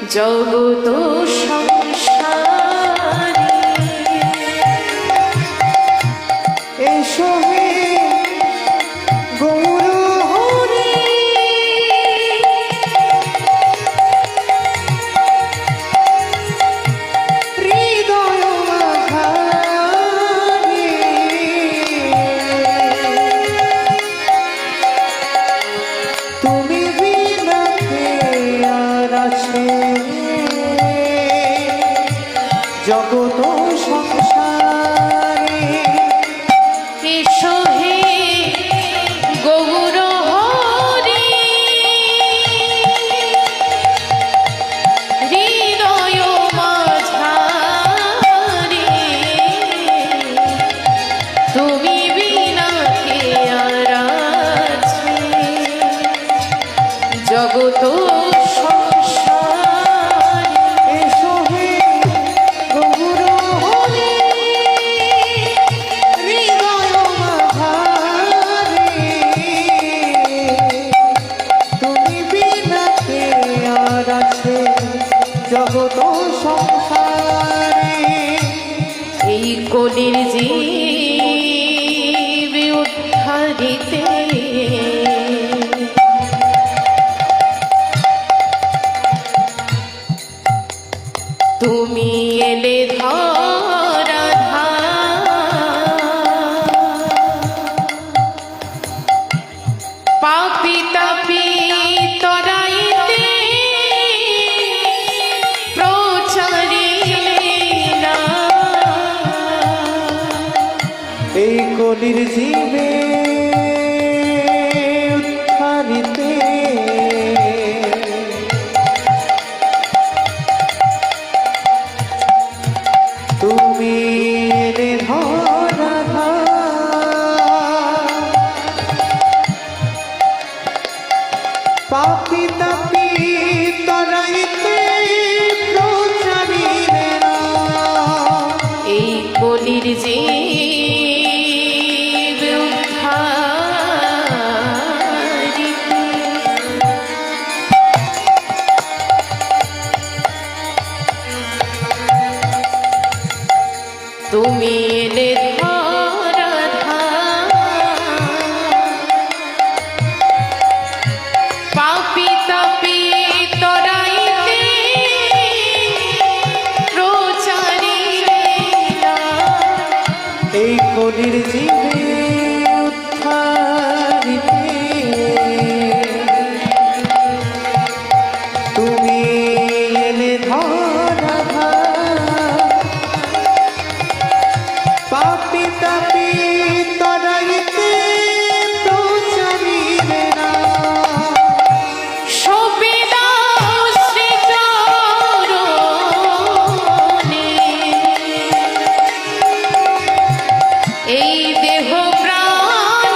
জগত সংসারে এসো হে গৌর হরি হৃদয় মাঝারে তুমি বিনা কে আর আছে জগত সংসারে এসো হে গৌর হরি হৃদয় মাঝারে তুমি বিনা কে আর আছে জগত জগত সংসারে এই কলির জীব উদ্ধারিতে তুমি এলে ধরা পাপি তাপি তরাইতে এই কলির জীবে উদ্ধারিতে তুমি এলে ধরা পাপি তাপি তরাইতে প্রচারিলে এই কলির যে তুমি এলে ধরা পাপি তাপি তরাইতে প্রচারিলে এই কলির জীবে উদ্ধারিতে তুমি এলে ধরা পাপি তাপি তরাইতে প্রচারিলে না শোভে দাও শ্রীচরণে এই দেহ প্রাণ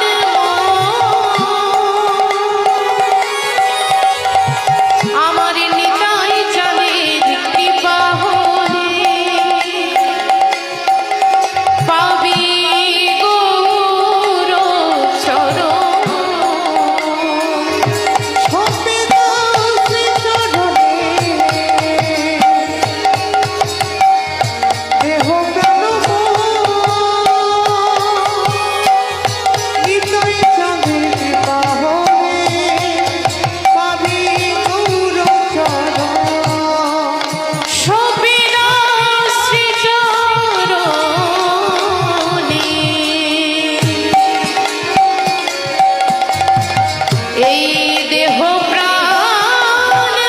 আমার নিতাই চাঁদের কৃপা হলে পাবি গৌর চরণ শোভে দাও শ্রীচরণে দেহ প্রাণ নিতাই চাঁদের কৃপা হলে পাবি গৌর চরণ শোভে দাও শ্রীচরণে এই দেহ প্রাণ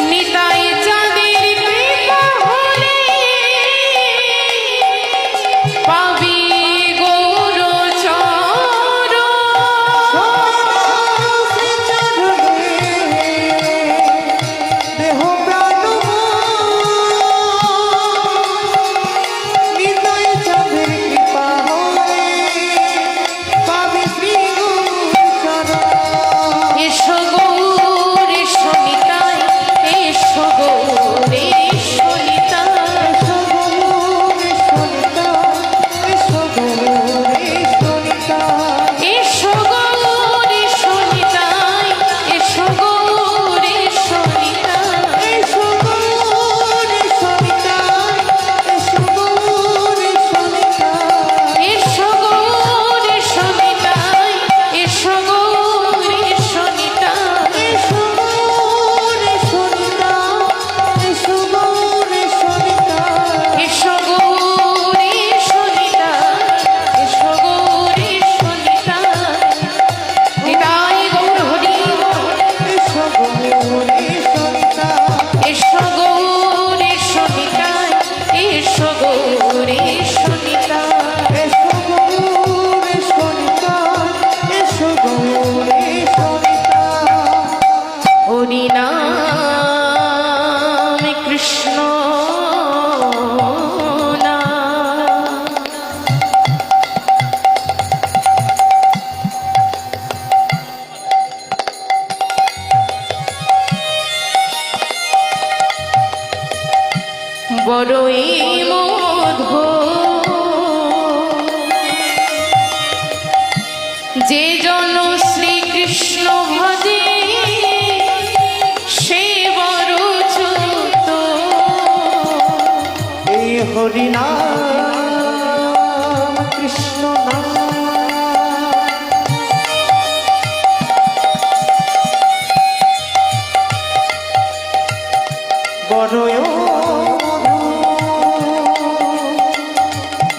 নিতাই চাঁদের কৃপা হলে পাবি গৌর চরণ দেহ প্রাণ নিতাই চাঁদের কৃপা হলে পাবি শ্রী গুরু চরণ এসো গৌর এসো নিতাই এসো গৌর এসো নিতাই এসো গৌর এসো নিতাই এসো বড়ই মধু যে জন শ্রীকৃষ্ণ ভজে সে বড় চ্যুত। এই হরিনাম কৃষ্ণ নাম বড়ই মধু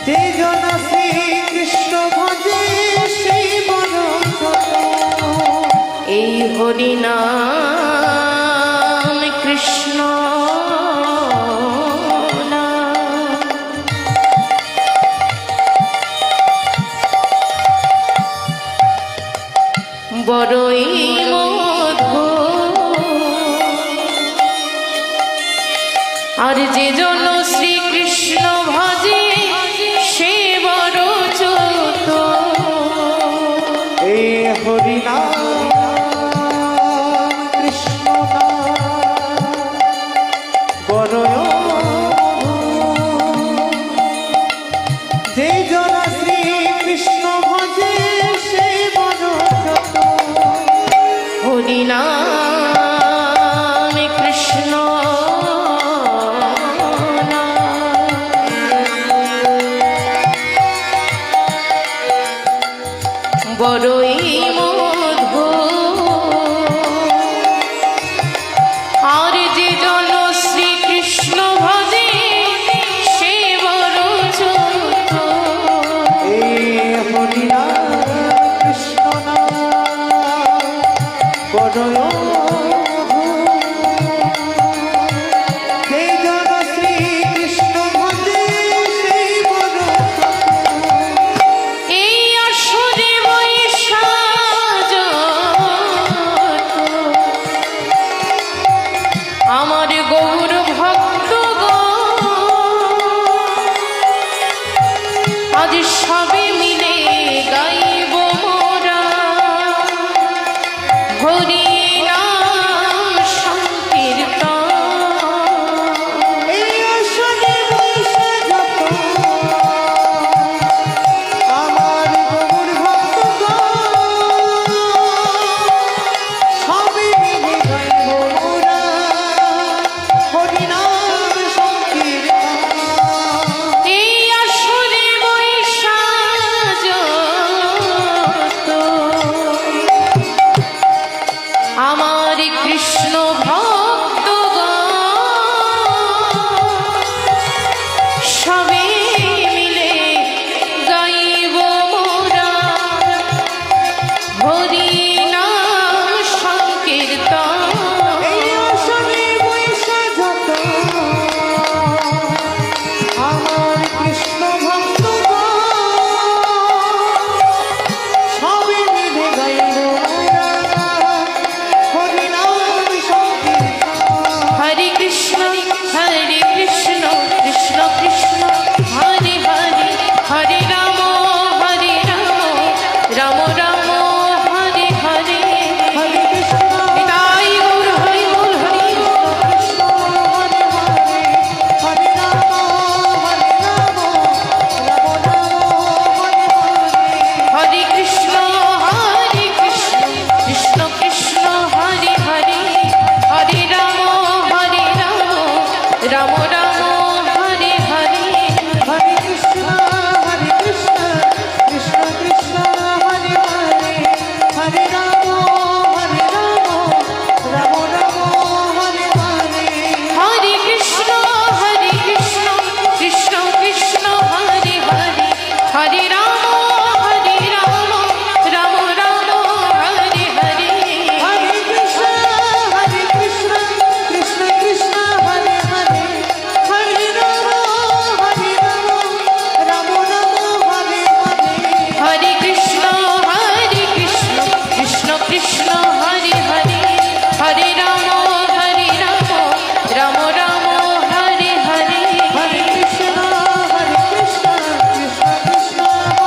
যে জন শ্রীকৃষ্ণ ভজে সেই বড় চ্যুত। এই হরিনাম কৃষ্ণ নাম বড়ই মধু আর যে জন শ্রীকৃষ্ণ ভজে সে বড় চ্যুত। এই হরিনাম কৃষ্ণ নাম বড়ই যে জন শ্রীকৃষ্ণ ভজে সেই বড় চ্যুত। হরিনাম কৃষ্ণ বড়ই মধু আর যে জন শ্রীকৃষ্ণ ভজে সে বড় চ্যুত। এই হরিনাম কৃষ্ণ নাম বড়ই সেই জন শ্রীকৃষ্ণ ভজে সেই বড় এই আসরে বৈশা আমার গৌর ভক্ত আজ সবে মিলে গাইব মোরা হরি নাম সংকীর্তন। এই আসনে বসে যত আমার গৌর ভক্তগণ সবে মিলে গাইব মোরা হরিনাম সংকীর্তন। এই আসরে বৈশা আমার কৃষ্ণ ভক্ত সবে মিলে গাইব মোরা হরি নাম সংকীর্তন। এই আসনে বসে যত আমার কৃষ্ণ ভক্তগণ সবে মিলে গাইব মোরা হরিনাম সংকীর্তন। হরে কৃষ্ণ কৃষ্ণ কৃষ্ণ হরে হরে হরে রাম রাম রাম হরে হরে। হরে কৃষ্ণ তাই গৌর হরি বল হরি কৃষ্ণ হরে হরে হরে রাম রাম রাম হরে হরে। হরে কৃষ্ণ কৃষ্ণ কৃষ্ণ হরে হরে হরে রাম রাম রাম হরে হরে। হরে কৃষ্ণ কৃষ্ণ কৃষ্ণ হরে হরে হরে রাম রাম রাম হরে হরে। হরে কৃষ্ণ কৃষ্ণ কৃষ্ণ হরে হরে হরে রাম রাম রাম হরে হরে। হরে কৃষ্ণ কৃষ্ণ কৃষ্ণ হরে হরে হরে রাম রাম রাম হরে হরে। হরে কৃষ্ণ কৃষ্ণ কৃষ্ণ হরে হরে হরে রাম রাম রাম হরে হরে। হরে কৃষ্ণ কৃষ্ণ কৃষ্ণ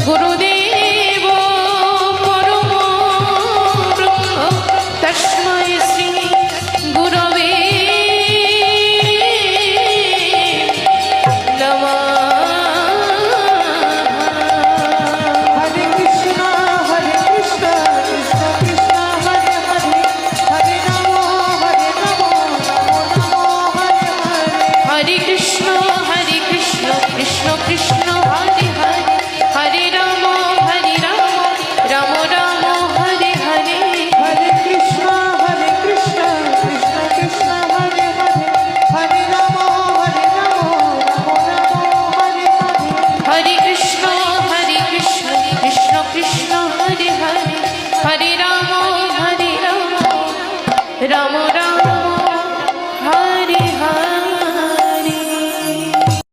গুরুদেব পরম ব্রহ্ম তস্मै শ্রী গুরবে নমঃ। হরে কৃষ্ণ কৃষ্ণ কৃষ্ণ হরে হরে, হরে রাম হরে রাম, রাম রাম হরে হরে। হরে কৃষ্ণ কৃষ্ণ কৃষ্ণ হরে হরে, হরে রাম রাম রাম হরে হরে। হরে কৃষ্ণ কৃষ্ণ কৃষ্ণ হরে হরে, হরে রাম রাম রাম হরে হরে। হরে কৃষ্ণ কৃষ্ণ কৃষ্ণ হরে হরে, হরে রাম রাম রাম